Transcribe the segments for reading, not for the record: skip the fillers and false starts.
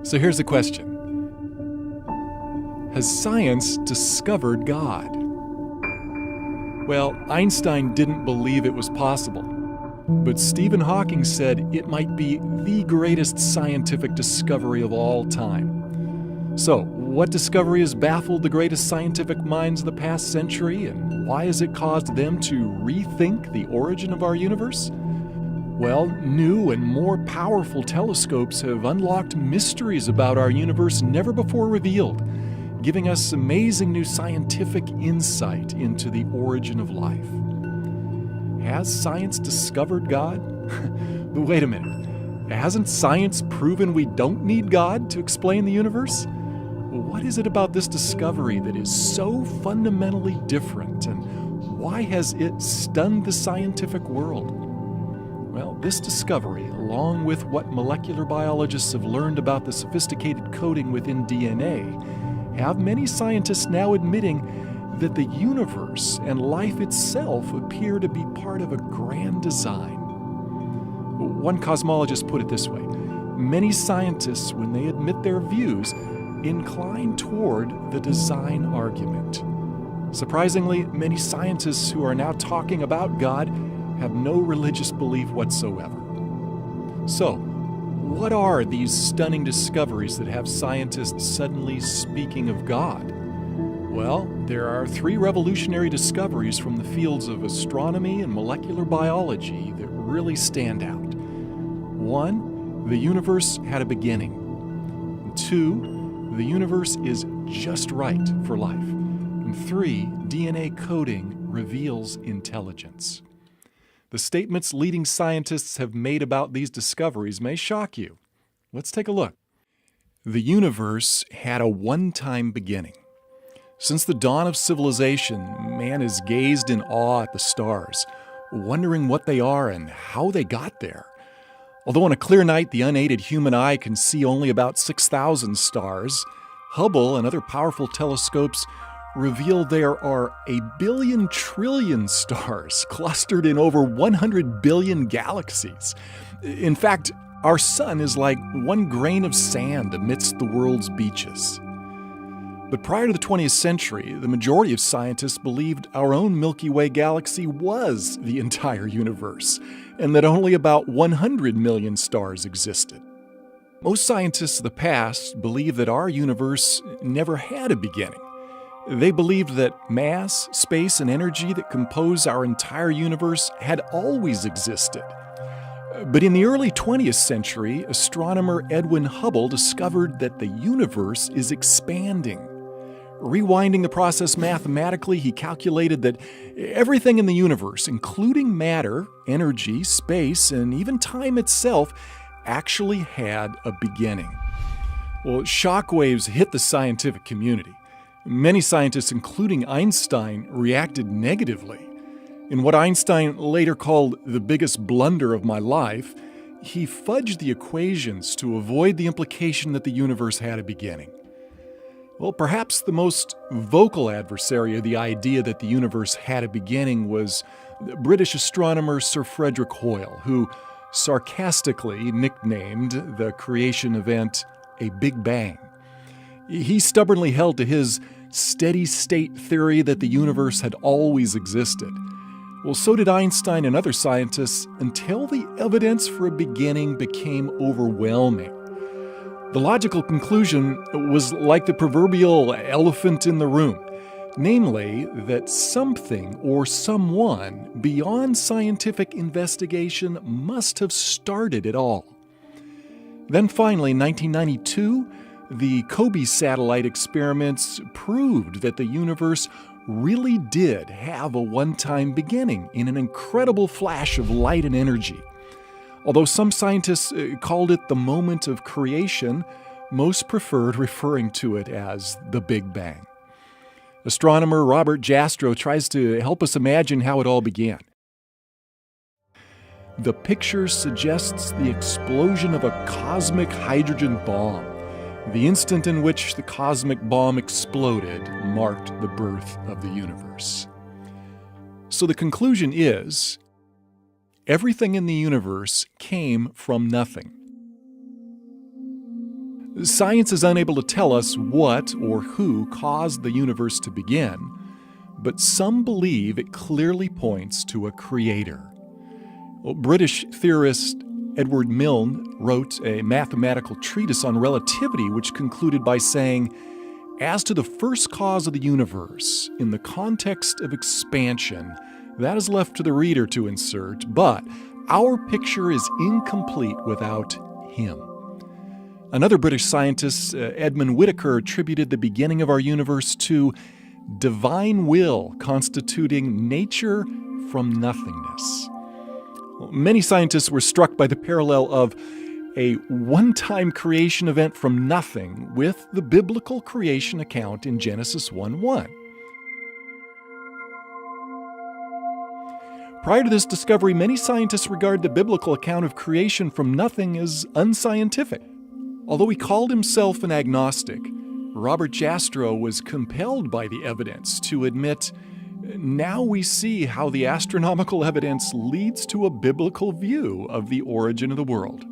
So here's the question. Has science discovered God? Well, Einstein didn't believe it was possible, but Stephen Hawking said it might be the greatest scientific discovery of all time. So, what discovery has baffled the greatest scientific minds of the past century, and why has it caused them to rethink the origin of our universe? Well, new and more powerful telescopes have unlocked mysteries about our universe never before revealed, giving us amazing new scientific insight into the origin of life. Has science discovered God? But wait a minute. Hasn't science proven we don't need God to explain the universe? What is it about this discovery that is so fundamentally different, and why has it stunned the scientific world? Well, this discovery, along with what molecular biologists have learned about the sophisticated coding within DNA, have many scientists now admitting that the universe and life itself appear to be part of a grand design. One cosmologist put it this way: many scientists, when they admit their views, incline toward the design argument. Surprisingly, many scientists who are now talking about God have no religious belief whatsoever. So, what are these stunning discoveries that have scientists suddenly speaking of God? Well, there are three revolutionary discoveries from the fields of astronomy and molecular biology that really stand out. One, the universe had a beginning. Two, the universe is just right for life. And three, DNA coding reveals intelligence. The statements leading scientists have made about these discoveries may shock you. Let's take a look. The universe had a one-time beginning. Since the dawn of civilization, man has gazed in awe at the stars, wondering what they are and how they got there. Although on a clear night the unaided human eye can see only about 6,000 stars, Hubble and other powerful telescopes reveal there are a billion trillion stars clustered in over 100 billion galaxies. In fact, our sun is like one grain of sand amidst the world's beaches. But prior to the 20th century, the majority of scientists believed our own Milky Way galaxy was the entire universe, and that only about 100 million stars existed. Most scientists of the past believed that our universe never had a beginning. They believed that mass, space, and energy that compose our entire universe had always existed. But in the early 20th century, astronomer Edwin Hubble discovered that the universe is expanding. Rewinding the process mathematically, he calculated that everything in the universe, including matter, energy, space, and even time itself, actually had a beginning. Well, shockwaves hit the scientific community. Many scientists, including Einstein, reacted negatively. In what Einstein later called the biggest blunder of my life, he fudged the equations to avoid the implication that the universe had a beginning. Well, perhaps the most vocal adversary of the idea that the universe had a beginning was British astronomer Sir Frederick Hoyle, who sarcastically nicknamed the creation event a Big Bang. He stubbornly held to his steady-state theory that the universe had always existed. Well, so did Einstein and other scientists until the evidence for a beginning became overwhelming. The logical conclusion was like the proverbial elephant in the room, namely that something or someone beyond scientific investigation must have started it all. Then finally, in 1992, the COBE satellite experiments proved that the universe really did have a one-time beginning in an incredible flash of light and energy. Although some scientists called it the moment of creation, most preferred referring to it as the Big Bang. Astronomer Robert Jastrow tries to help us imagine how it all began. The picture suggests the explosion of a cosmic hydrogen bomb. The instant in which the cosmic bomb exploded marked the birth of the universe. So the conclusion is, everything in the universe came from nothing. Science is unable to tell us what or who caused the universe to begin, but some believe it clearly points to a creator. British theorist Edward Milne wrote a mathematical treatise on relativity, which concluded by saying, "As to the first cause of the universe, in the context of expansion, that is left to the reader to insert, but our picture is incomplete without him." Another British scientist, Edmund Whittaker, attributed the beginning of our universe to divine will constituting nature from nothingness. Many scientists were struck by the parallel of a one-time creation event from nothing with the biblical creation account in Genesis 1:1. Prior to this discovery, many scientists regard the biblical account of creation from nothing as unscientific. Although he called himself an agnostic, Robert Jastrow was compelled by the evidence to admit, "Now we see how the astronomical evidence leads to a biblical view of the origin of the world."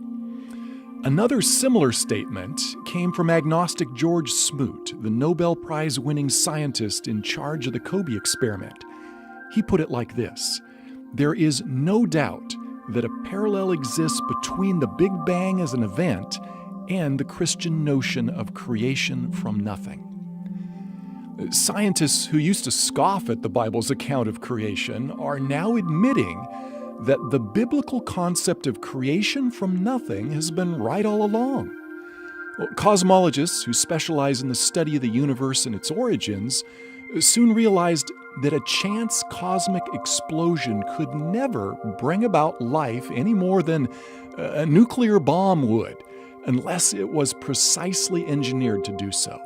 Another similar statement came from agnostic George Smoot, the Nobel Prize-winning scientist in charge of the Kobe experiment. He put it like this: "There is no doubt that a parallel exists between the Big Bang as an event and the Christian notion of creation from nothing." Scientists who used to scoff at the Bible's account of creation are now admitting that the biblical concept of creation from nothing has been right all along. Cosmologists who specialize in the study of the universe and its origins soon realized that a chance cosmic explosion could never bring about life any more than a nuclear bomb would, unless it was precisely engineered to do so.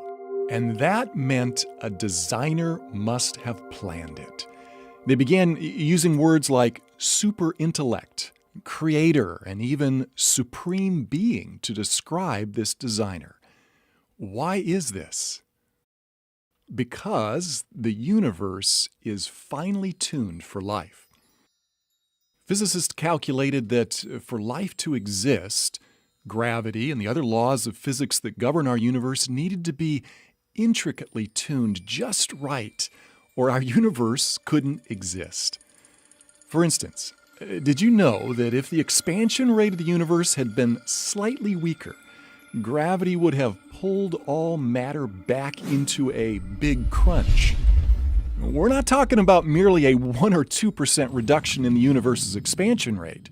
And that meant a designer must have planned it. They began using words like super intellect, creator, and even supreme being to describe this designer. Why is this? Because the universe is finely tuned for life. Physicists calculated that for life to exist, gravity and the other laws of physics that govern our universe needed to be intricately tuned just right, or our universe couldn't exist. For instance, did you know that if the expansion rate of the universe had been slightly weaker, gravity would have pulled all matter back into a big crunch? We're not talking about merely a 1 or 2% reduction in the universe's expansion rate.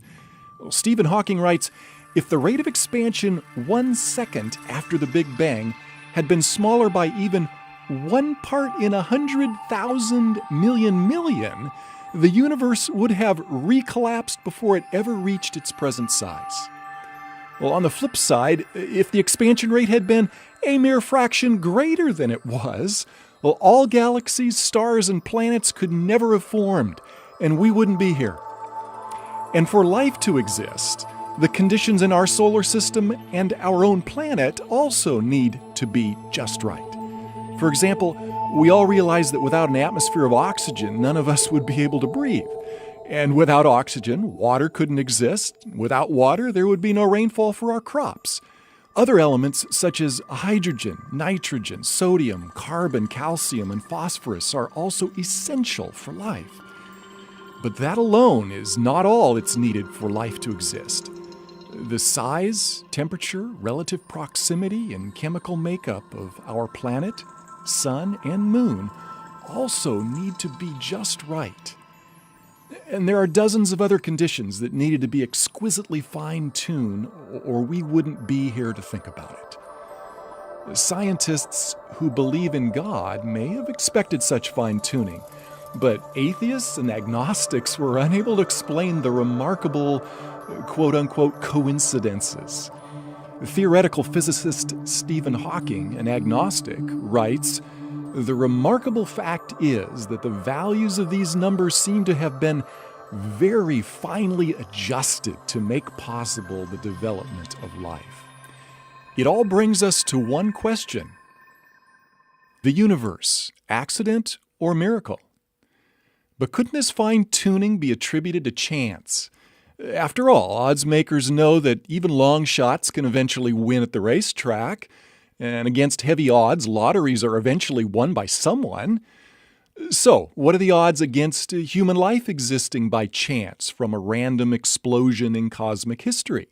Well, Stephen Hawking writes, "If the rate of expansion 1 second after the Big Bang had been smaller by even 1 part in 100,000 million, the universe would have recollapsed before it ever reached its present size." Well, on the flip side, if the expansion rate had been a mere fraction greater than it was, well, all galaxies, stars, and planets could never have formed, and we wouldn't be here. And for life to exist, the conditions in our solar system and our own planet also need to be just right. For example, we all realize that without an atmosphere of oxygen, none of us would be able to breathe. And without oxygen, water couldn't exist. Without water, there would be no rainfall for our crops. Other elements such as hydrogen, nitrogen, sodium, carbon, calcium, and phosphorus are also essential for life. But that alone is not all that's needed for life to exist. The size, temperature, relative proximity, and chemical makeup of our planet, sun, and moon also need to be just right. And there are dozens of other conditions that needed to be exquisitely fine-tuned, or we wouldn't be here to think about it. Scientists who believe in God may have expected such fine-tuning, but atheists and agnostics were unable to explain the remarkable, quote-unquote, coincidences. Theoretical physicist Stephen Hawking, an agnostic, writes, "The remarkable fact is that the values of these numbers seem to have been very finely adjusted to make possible the development of life." It all brings us to one question: the universe, accident or miracle? But couldn't this fine-tuning be attributed to chance? After all, odds makers know that even long shots can eventually win at the racetrack, and against heavy odds, lotteries are eventually won by someone. So, what are the odds against human life existing by chance from a random explosion in cosmic history?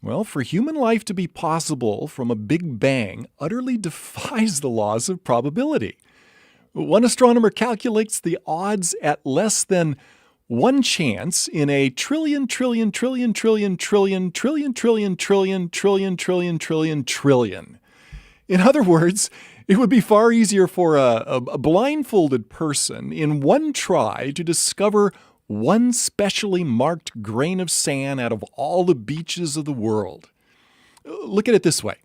Well, for human life to be possible from a big bang utterly defies the laws of probability. One astronomer calculates the odds at less than one chance in a trillion. In other words, it would be far easier for a blindfolded person in one try to discover one specially marked grain of sand out of all the beaches of the world. Look at it this way.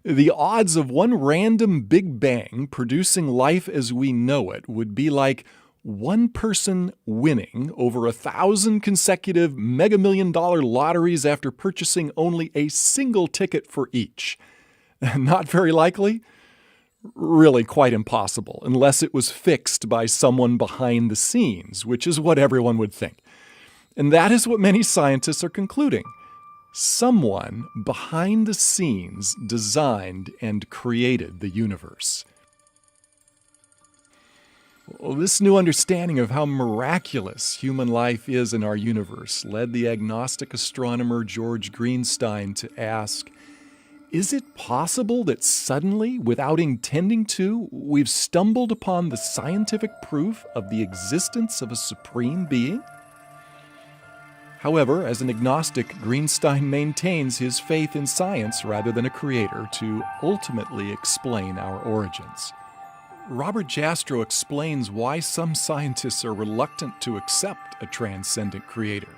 The odds of one random Big Bang producing life as we know it would be like one person winning over 1,000 consecutive mega million-dollar lotteries after purchasing only a single ticket for each. Not very likely? Really quite impossible, unless it was fixed by someone behind the scenes, which is what everyone would think. And that is what many scientists are concluding. Someone behind the scenes designed and created the universe. Well, this new understanding of how miraculous human life is in our universe led the agnostic astronomer George Greenstein to ask, is it possible that suddenly, without intending to, we've stumbled upon the scientific proof of the existence of a supreme being? However, as an agnostic, Greenstein maintains his faith in science rather than a creator to ultimately explain our origins. Robert Jastrow explains why some scientists are reluctant to accept a transcendent creator.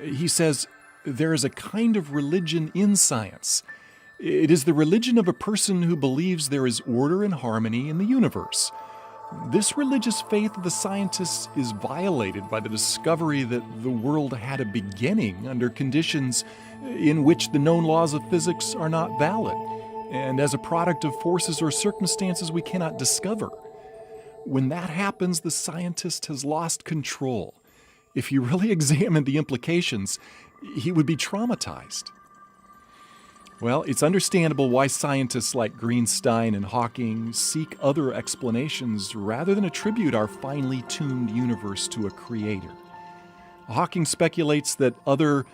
He says, there is a kind of religion in science. It is the religion of a person who believes there is order and harmony in the universe. This religious faith of the scientists is violated by the discovery that the world had a beginning under conditions in which the known laws of physics are not valid, and as a product of forces or circumstances we cannot discover. When that happens, the scientist has lost control. If he really examined the implications, he would be traumatized. Well, it's understandable why scientists like Greenstein and Hawking seek other explanations rather than attribute our finely tuned universe to a creator. Hawking speculates that other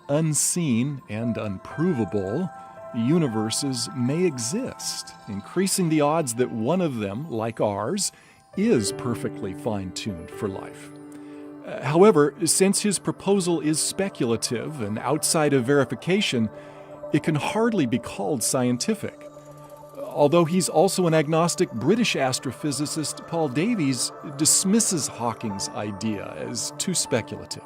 unseen and unprovable universes may exist, increasing the odds that one of them, like ours, is perfectly fine-tuned for life. However, since his proposal is speculative and outside of verification, it can hardly be called scientific. Although he's also an agnostic, British astrophysicist Paul Davies dismisses Hawking's idea as too speculative.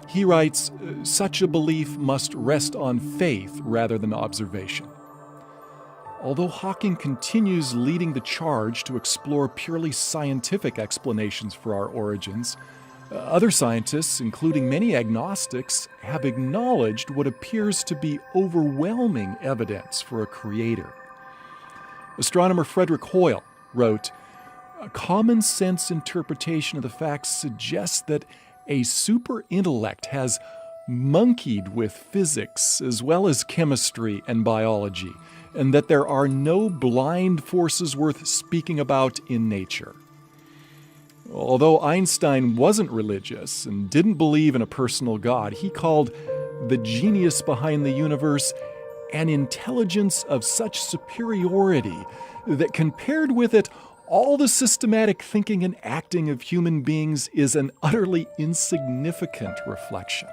He writes, such a belief must rest on faith rather than observation. Although Hawking continues leading the charge to explore purely scientific explanations for our origins, other scientists, including many agnostics, have acknowledged what appears to be overwhelming evidence for a creator. Astronomer Frederick Hoyle wrote, a common sense interpretation of the facts suggests that a super intellect has monkeyed with physics as well as chemistry and biology, and that there are no blind forces worth speaking about in nature. Although Einstein wasn't religious and didn't believe in a personal God, he called the genius behind the universe an intelligence of such superiority that compared with it, all the systematic thinking and acting of human beings is an utterly insignificant reflection.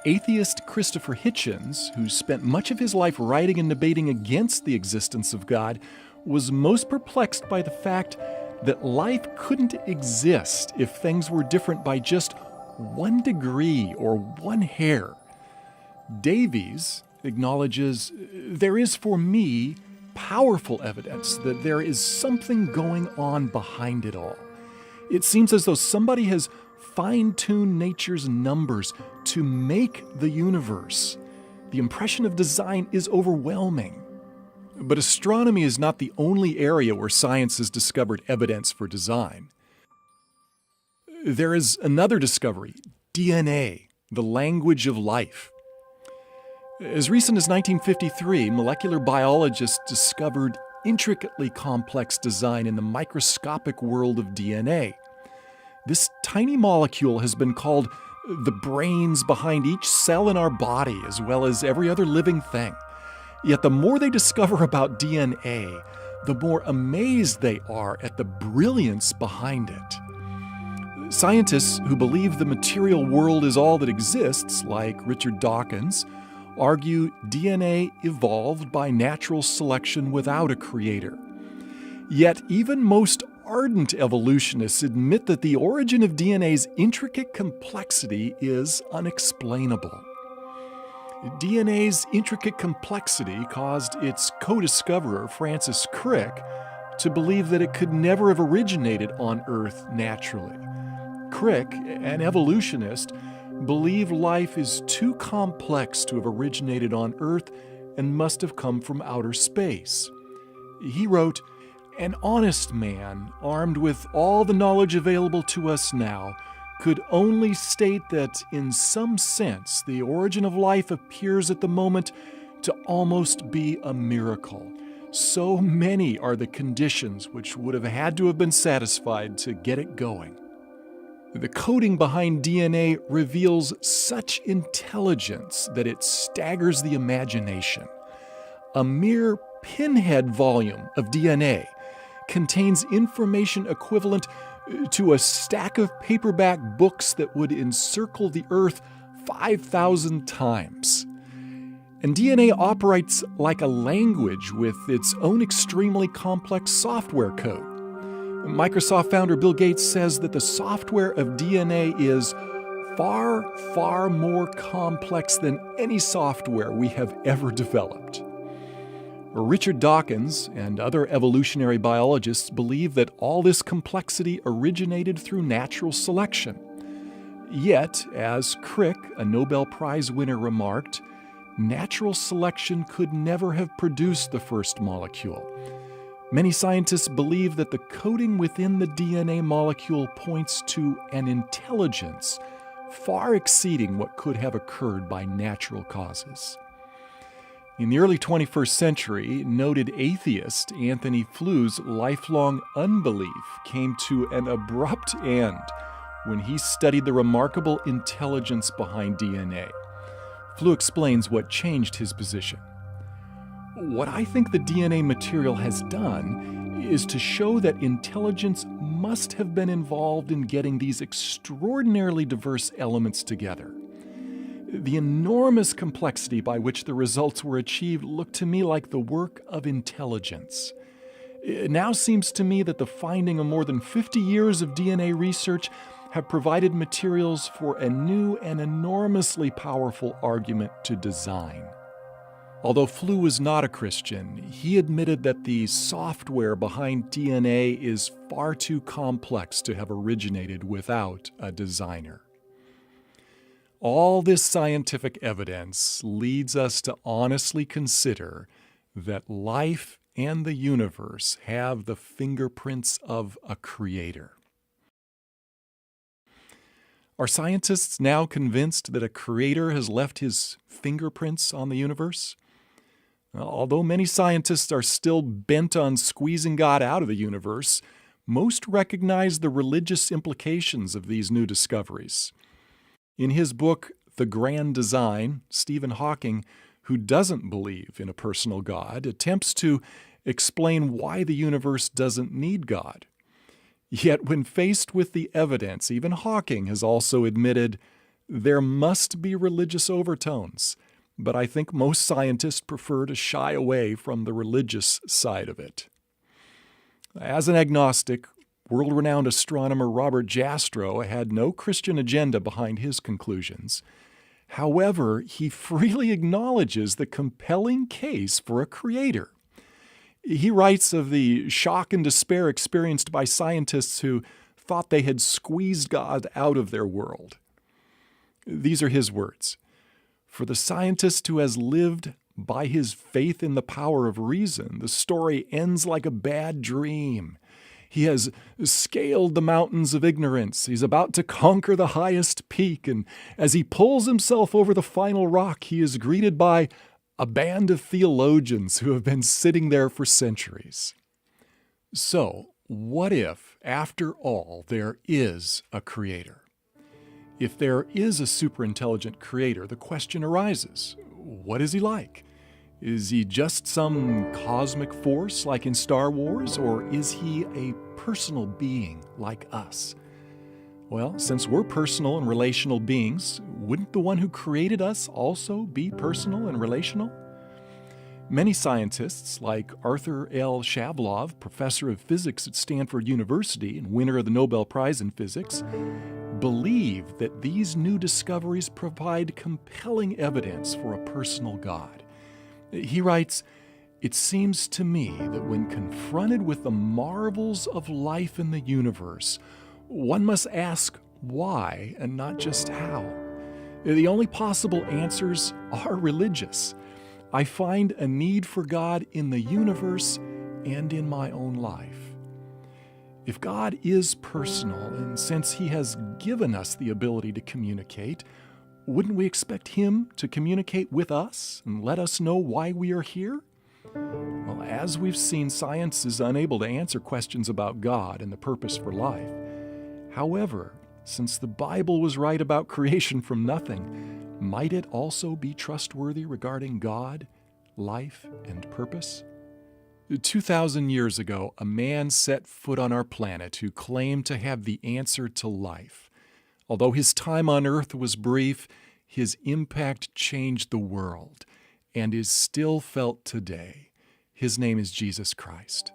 Atheist Christopher Hitchens, who spent much of his life writing and debating against the existence of God, was most perplexed by the fact that life couldn't exist if things were different by just 1 degree or 1 hair. Davies acknowledges, there is for me powerful evidence that there is something going on behind it all. It seems as though somebody has fine-tuned nature's numbers to make the universe. The impression of design is overwhelming. But astronomy is not the only area where science has discovered evidence for design. There is another discovery DNA, the language of life. As recent as 1953, molecular biologists discovered intricately complex design in the microscopic world of DNA. This tiny molecule has been called the brains behind each cell in our body, as well as every other living thing. Yet the more they discover about DNA, the more amazed they are at the brilliance behind it. Scientists who believe the material world is all that exists, like Richard Dawkins, argue DNA evolved by natural selection without a creator. Yet even most ardent evolutionists admit that the origin of DNA's intricate complexity is unexplainable. DNA's intricate complexity caused its co-discoverer, Francis Crick, to believe that it could never have originated on Earth naturally. Crick, an evolutionist, believed life is too complex to have originated on Earth and must have come from outer space. He wrote, "An honest man, armed with all the knowledge available to us now, could only state that, in some sense, the origin of life appears at the moment to almost be a miracle. So many are the conditions which would have had to have been satisfied to get it going." The coding behind DNA reveals such intelligence that it staggers the imagination. A mere pinhead volume of DNA contains information equivalent to a stack of paperback books that would encircle the Earth 5,000 times. And DNA operates like a language with its own extremely complex software code. Microsoft founder Bill Gates says that the software of DNA is far, far more complex than any software we have ever developed. Richard Dawkins and other evolutionary biologists believe that all this complexity originated through natural selection. Yet, as Crick, a Nobel Prize winner, remarked, natural selection could never have produced the first molecule. Many scientists believe that the coding within the DNA molecule points to an intelligence far exceeding what could have occurred by natural causes. In the early 21st century, noted atheist Anthony Flou's lifelong unbelief came to an abrupt end when he studied the remarkable intelligence behind DNA. Flou explains what changed his position. "What I think the DNA material has done is to show that intelligence must have been involved in getting these extraordinarily diverse elements together. The enormous complexity by which the results were achieved looked to me like the work of intelligence. It now seems to me that the finding of more than 50 years of DNA research have provided materials for a new and enormously powerful argument to design." Although Flou was not a Christian, he admitted that the software behind DNA is far too complex to have originated without a designer. All this scientific evidence leads us to honestly consider that life and the universe have the fingerprints of a creator. Are scientists now convinced that a creator has left his fingerprints on the universe? Although many scientists are still bent on squeezing God out of the universe, most recognize the religious implications of these new discoveries. In his book, The Grand Design, Stephen Hawking, who doesn't believe in a personal God, attempts to explain why the universe doesn't need God. Yet when faced with the evidence, even Hawking has also admitted there must be religious overtones, but I think most scientists prefer to shy away from the religious side of it. As an agnostic, world-renowned astronomer Robert Jastrow had no Christian agenda behind his conclusions. However, he freely acknowledges the compelling case for a creator. He writes of the shock and despair experienced by scientists who thought they had squeezed God out of their world. These are his words. "For the scientist who has lived by his faith in the power of reason, the story ends like a bad dream. He has scaled the mountains of ignorance. He's about to conquer the highest peak. And as he pulls himself over the final rock, he is greeted by a band of theologians who have been sitting there for centuries. So, what if, after all, there is a creator? If there is a superintelligent creator, the question arises, what is he like? Is he just some cosmic force like in Star Wars, or is he a personal being like us? Well, since we're personal and relational beings, wouldn't the one who created us also be personal and relational? Many scientists, like Arthur L. Shavlov, professor of physics at Stanford University and winner of the Nobel Prize in Physics, believe that these new discoveries provide compelling evidence for a personal God. He writes, "It seems to me that when confronted with the marvels of life in the universe, one must ask why and not just how. The only possible answers are religious. I find a need for God in the universe and in my own life." If God is personal, and since He has given us the ability to communicate, wouldn't we expect Him to communicate with us and let us know why we are here? Well, as we've seen, science is unable to answer questions about God and the purpose for life. However, since the Bible was right about creation from nothing, might it also be trustworthy regarding God, life, and purpose? 2,000 years ago, a man set foot on our planet who claimed to have the answer to life. Although his time on Earth was brief, his impact changed the world and is still felt today. His name is Jesus Christ.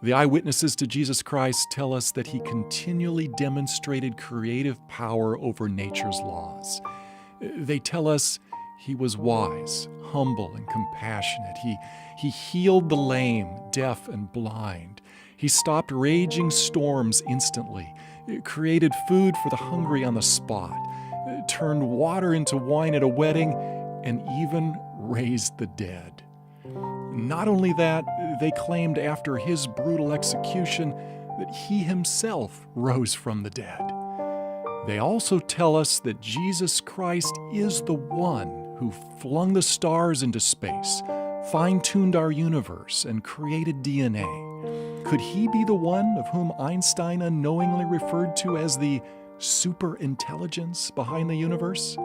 The eyewitnesses to Jesus Christ tell us that He continually demonstrated creative power over nature's laws. They tell us He was wise, humble, and compassionate. He healed the lame, deaf, and blind. He stopped raging storms instantly, created food for the hungry on the spot, turned water into wine at a wedding, and even raised the dead. Not only that, they claimed after His brutal execution that He Himself rose from the dead. They also tell us that Jesus Christ is the one who flung the stars into space, fine-tuned our universe, and created DNA. Could He be the one of whom Einstein unknowingly referred to as the superintelligence behind the universe?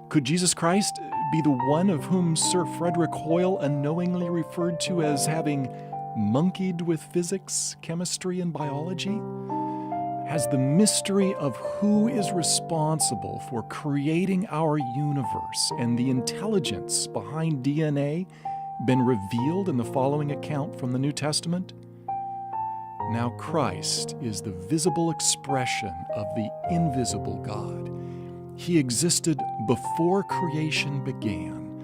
Could Jesus Christ be the one of whom Sir Frederick Hoyle unknowingly referred to as having monkeyed with physics, chemistry, and biology? Has the mystery of who is responsible for creating our universe and the intelligence behind DNA been revealed in the following account from the New Testament? Now Christ is the visible expression of the invisible God. He existed before creation began,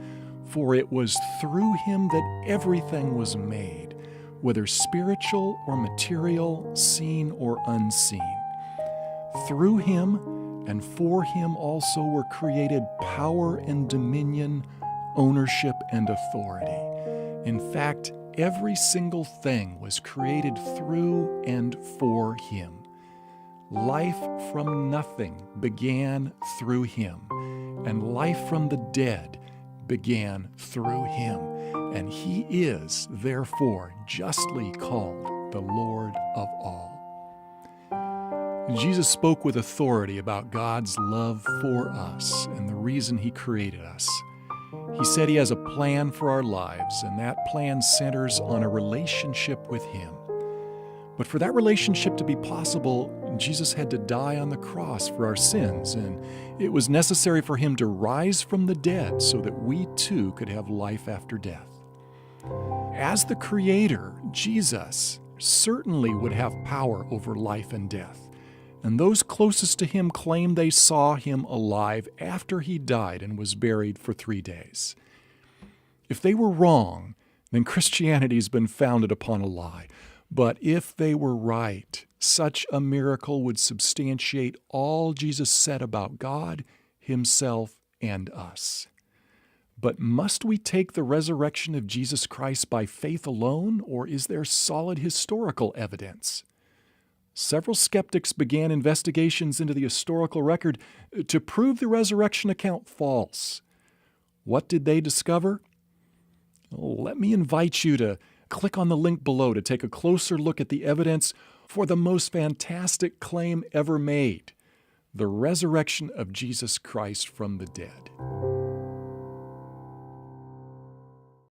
for it was through Him that everything was made, whether spiritual or material, seen or unseen. Through Him and for Him also were created power and dominion, ownership and authority. In fact, every single thing was created through and for Him. Life from nothing began through Him, and life from the dead began through Him. And He is, therefore, justly called the Lord of all. Jesus spoke with authority about God's love for us and the reason He created us. He said He has a plan for our lives, and that plan centers on a relationship with Him. But for that relationship to be possible, Jesus had to die on the cross for our sins, and it was necessary for Him to rise from the dead so that we too could have life after death. As the Creator, Jesus certainly would have power over life and death, and those closest to Him claim they saw Him alive after He died and was buried for 3 days. If they were wrong, then Christianity has been founded upon a lie. But if they were right, such a miracle would substantiate all Jesus said about God, Himself, and us. But must we take the resurrection of Jesus Christ by faith alone, or is there solid historical evidence? Several skeptics began investigations into the historical record to prove the resurrection account false. What did they discover? Let me invite you to click on the link below to take a closer look at the evidence for the most fantastic claim ever made, the resurrection of Jesus Christ from the dead.